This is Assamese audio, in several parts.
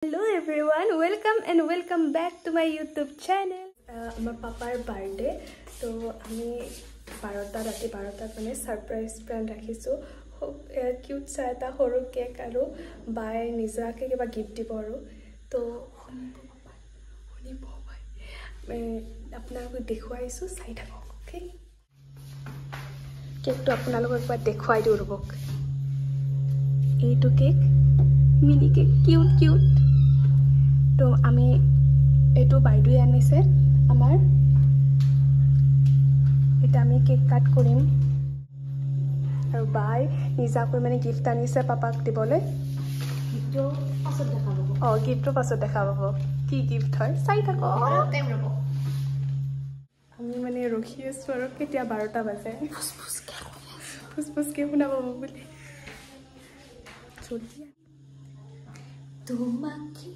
Hello everyone, welcome back to my YouTube channel. My papa's birthday. So আমি 12টা ৰাতি 12টাত মানে সাৰপ্ৰাইজ প্ল্যান ৰাখিছো. কিউট সা এটা সৰু কেক আৰু বাই নিজাকে কিবা গিফট দিব আৰু তো শুনিব বাই আপোনালোকক দেখুৱাইছো চাই থাকক ওকে কেকটো আপোনালোকক একবাৰ দেখুৱাই দিওঁ ৰবক এইটো কেক মিনি কেক কিউট তো আমি এটো বাইদুই আনিছে আমাৰ এটা আমি কেক কাট কৰিম আৰু বাই নিজাকৈ মানে গিফট আনিছে পাপাক দিবলৈ গিফটটো পাছত দেখাব গিফটটো পাছত দেখাব কি গিফট হয় চাই থাকো টাইম ৰব আমি মানে ৰখি আছো আৰু কেতিয়া 12টা বাজে ফুসফুসকে শুনা পাব বুলি চলি তোমাকে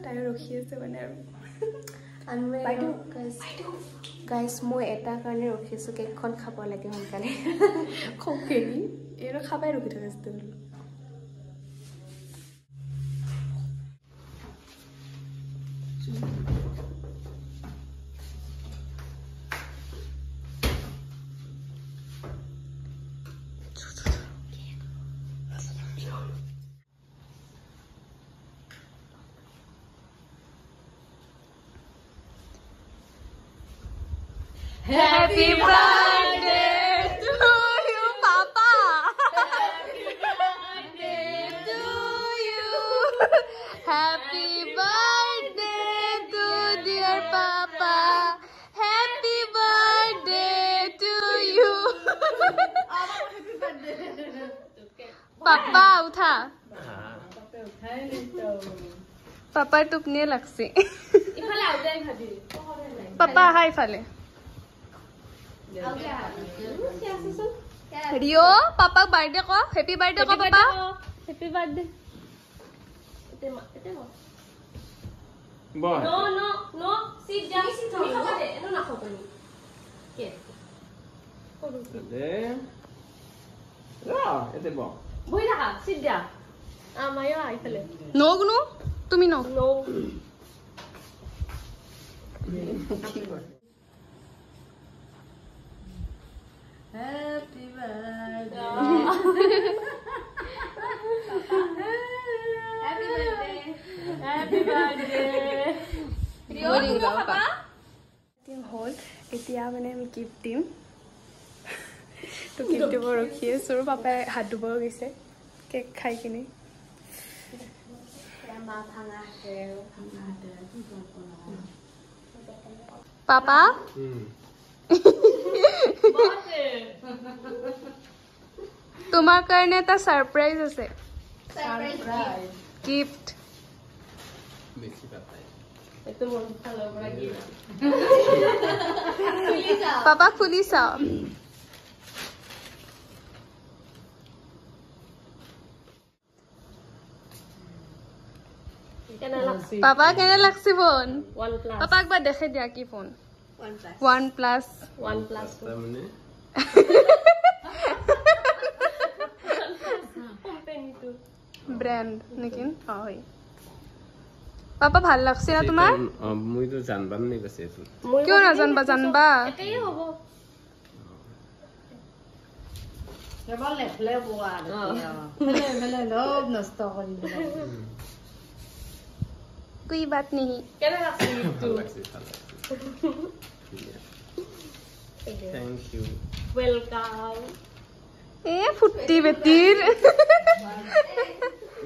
তাই ৰখি আছে মানে আৰু গাইজ মই এটা কাৰণে ৰখিছোঁ কেকখন খাব লাগে সোনকালে খোকেনি এইটো খাবাই ৰখি থাকিছিল Happy birthday to you, Papa. Happy birthday to you. Happy birthday to dear Papa. Happy birthday to you. Papa, utha. Papa tupne lagse. Ifale audai bhabi. Papa hi fale. Rio, Papa birthday ko. Happy birthday ko, Papa. Happy birthday. Boy. No. Sit down. Ni khaba de. Eno na khoto ni. Ke? Ede. Ya, ete bo. Boi rakha. Sit down. Amayo aifale. No, no. Tumi no. No. Happy birthday. Happy birthday. Happy birthday. Rio, no, Papa. Team hall. Etia mane ami gift team. To gift দিব ৰখি আছো পাপাই হাত ধুব গৈছে কেক খাই কিনে পাপা তোমার কারণে এটা সারপ্রাইজ আছে সারপ্রাইজ গিফট বেশি পাতাই এত মন ভালো বড় গিফট পাপা খুলি চাও পাপা কেনে লাগছে ফোন OnePlus পাপা একবার দেখে দিয়া কি ফোন OnePlus মানে কোম্পানি তো ব্র্যান্ড নাকি হয় পাপা ভাল লাগছে না তোমার মই তো জানবাম নাই গছে কিয় না জানবা এটাই হবো কেবল লেখলে বোৱা মেলে লব নষ্ট কৰি कोई बात नहीं কেন লাগছে তো থ্যাংক ইউ ওয়েলকাম ए फुट्टी बेटीर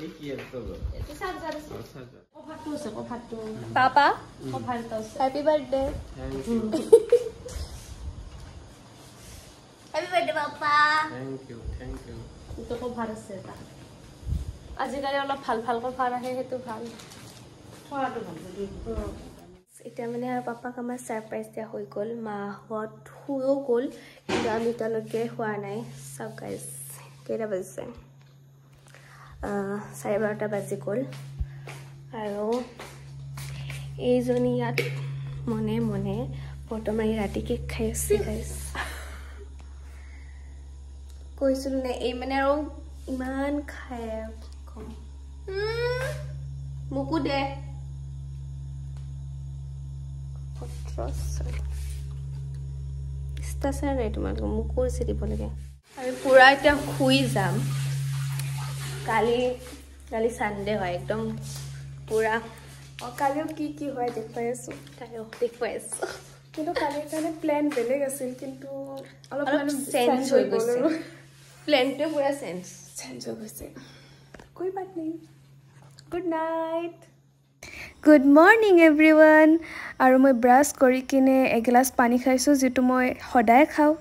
এই কি এতো এটা সাজা সাজা কভারটো আছে কভারটো पापा কভারটো আছে happy birthday thank you happy birthday पापा থ্যাংক ইউ তো কভার আছে এটা আজিকালি অলপ ভাল ভাল কভার আহে হেতু ভাল খোৱাটো ভাল এতিয়া মানে আৰু পাপাক আমাৰ সাৰপ্ৰাইজ দিয়া হৈ গ'ল মাহত শুইও গ'ল কিন্তু আমি এতিয়ালৈকে হোৱা নাই চাওক গাইজ কেইটা বাজিছে 12:30 বাজি গ'ল আৰু এইজনী ইয়াত মনে মনে বৰ্তমান ৰাতি কেক খাই আছে গাইজ কৈছিলোঁ নে এই মানে আৰু ইমান খায় কম মোকো দে ইচ্ছা আছে নাই তোমালোকে মোকো বেছি দিব লাগে আৰু পূৰা এতিয়া শুই যাম কালি চানডে হয় একদম পূৰা কালিও কি হয় দেখুৱাই আছোঁ দেখুৱাই আছোঁ কিন্তু কালিৰ কাৰণে প্লেন বেলেগ আছিল কিন্তু অলপ চেঞ্জ হৈ গৈছে প্লেনটোৱে পূৰা চেঞ্জ হৈ গৈছে কৈ বাত নাই good night good morning everyone আৰু মই ব্ৰাছ কৰি কিনে এগিলাচ পানী খাইছোঁ যিটো মই সদায় খাওঁ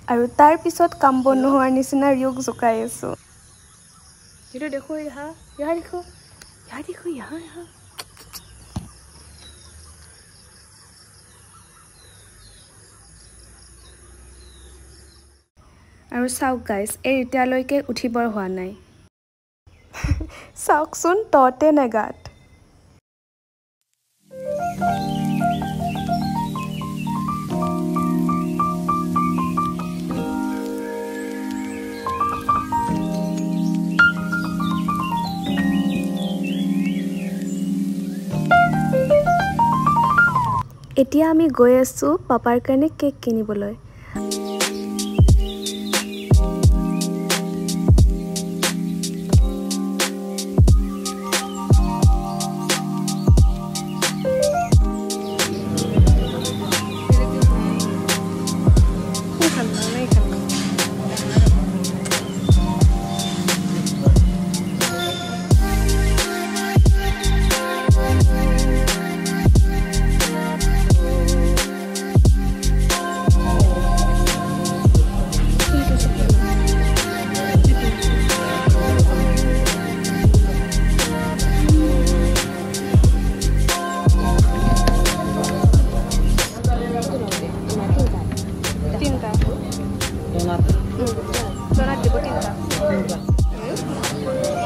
আৰু তাৰপিছত কাম বন নোহোৱাৰ নিচিনা ৰিয়ক জোকাই আছোঁ এইটো দেখো ইহা দেখো আৰু চাওক গাইজ এই এতিয়ালৈকে উঠিবৰ হোৱা নাই চাওকচোন ততে নেগাত এতিয়া আমি গৈ আছোঁ পাপাৰ কাৰণে কেক কিনিবলৈ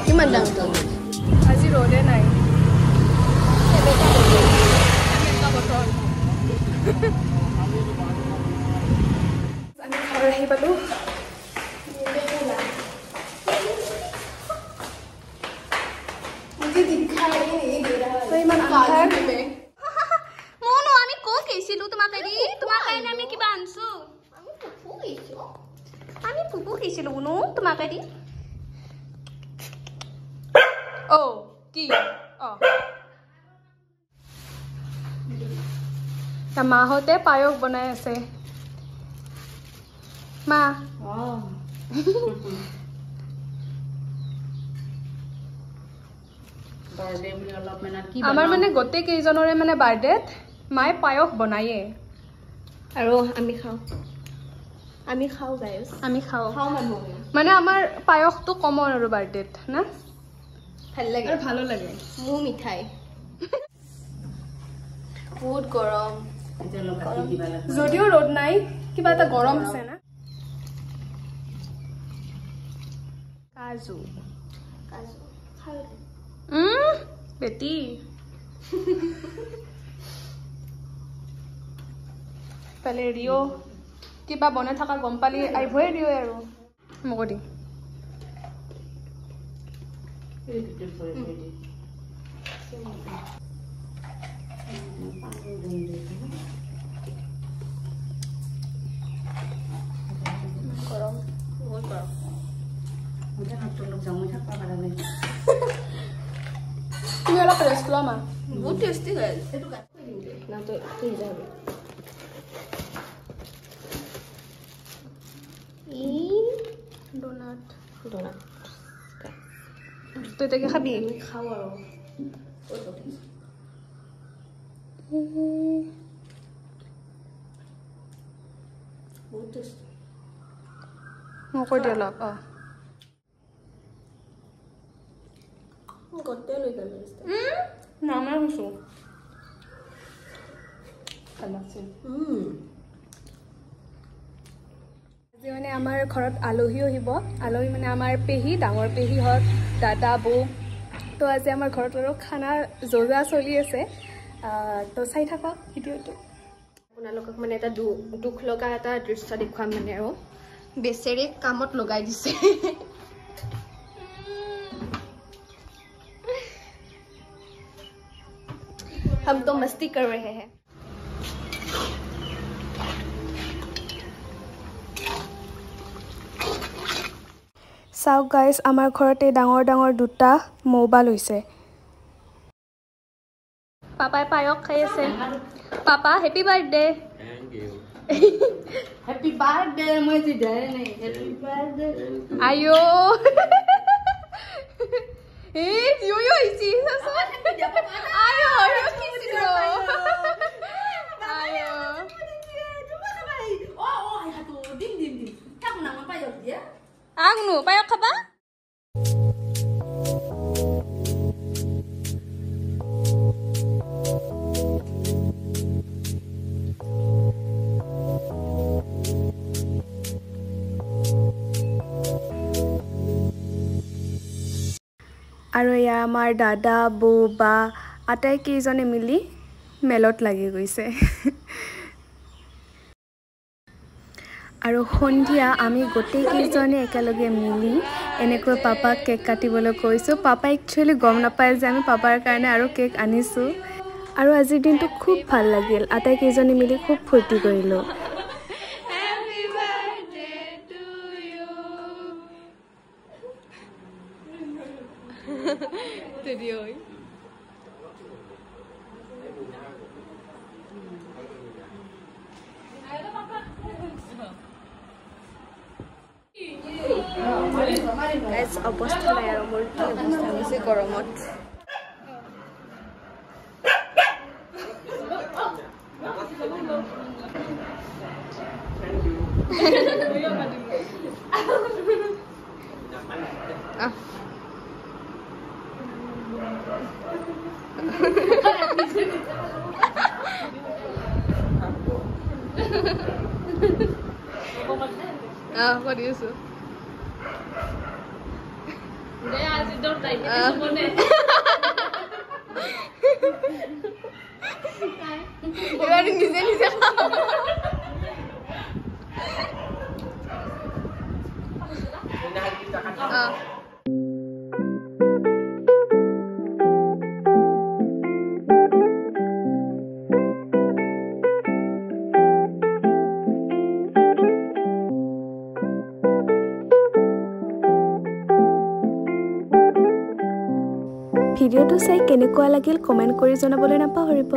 কিমান দাম আজি ৰ'দে নাই আমি ঘৰ আহি পালোঁ ইমান মনো আমি ক' কৈছিলোঁ তোমাক তোমাৰ কাৰণে আমি কিবা আনিছোঁ আমি ফুফু খাইছিলোঁ শুনো তোমাক কি মাহঁতে পায়স বনাই আছে মা আমাৰ মানে গোটেই কেইজনৰে মানে বাৰ্থডেত মায়ে পায়স বনায়ে আৰু আমি খাওঁ গাইজ আমি খাওঁ মানে আমাৰ পায়সটো কমন আৰু বাৰ্থডেত না ভাল লাগে আৰু ভালো লাগে মোৰ মিঠাই বহুত গৰম যদিও ৰ'দ নাই কিবা এটা গৰম আছে না কাজু বেটি পালে ৰিঅ কিবা বনাই থকা গম পালি আহিবই ৰিঅ আৰু মোক দি গৰম বহুত গৰম তুমি অলপ ৰেষ্ট লোৱা মা বহুত টেষ্টি হয় ডোনাট তই তাকে খাবি খাওঁ আৰু বহুত টেষ্টি মই কৈ দিওঁ অলপ গোটেই লৈ গ'ল নামাৰ হৈছোঁ ভাল লাগছে আজি মানে আমাৰ ঘৰত আলহী আহিব আলহী মানে আমাৰ পেহী ডাঙৰ পেহীহঁত দাদা বৌ তো আজি আমাৰ ঘৰত আৰু খানা যোজা চলি আছে তো চাই থাকক ভিডিঅ'টো আপোনালোকক মানে এটা দুখ লগা এটা দৃশ্য দেখুৱাম মানে আৰু বেচেৰি কামত লগাই দিছে हम तो मस्ती कर रहे हैं চাওক গাইজ আমাৰ ঘৰতে ডাঙৰ ডাঙৰ দুটা মোবাইল হৈছে পাপাই পায়ক খাই আছে papa happy birthday Thank you. Happy birthday, মই যে যায় নাই Happy birthday. আয়ো এই ইউ ইউ ইজি আয়ো আয়ো কিছি ৰ আয়ো আগনো পায়ক খাবা আৰু এয়া আমাৰ দাদা বৌ বা আটাইকেইজনে মিলি মেলত লাগি গৈছে আৰু সন্ধিয়া আমি গোটেইকেইজনে একেলগে মিলি এনেকৈ পাপাক কেক কাটিবলৈ কৈছোঁ পাপাই একচুৱেলি গম নাপায় যে আমি পাপাৰ কাৰণে আৰু কেক আনিছোঁ আৰু আজিৰ দিনটো খুব ভাল লাগিল আটাইকেইজনে মিলি খুব ফূৰ্তি কৰিলোঁ অৱস্থা নাই আৰু মোৰ কি অৱস্থা হৈছে গৰমত কৰি আছো এবাৰ নিজে নিজে ভিডিঅ'টো চাই কেনেকুৱা লাগিল কমেণ্ট কৰি জনাবলৈ নাপাহৰিব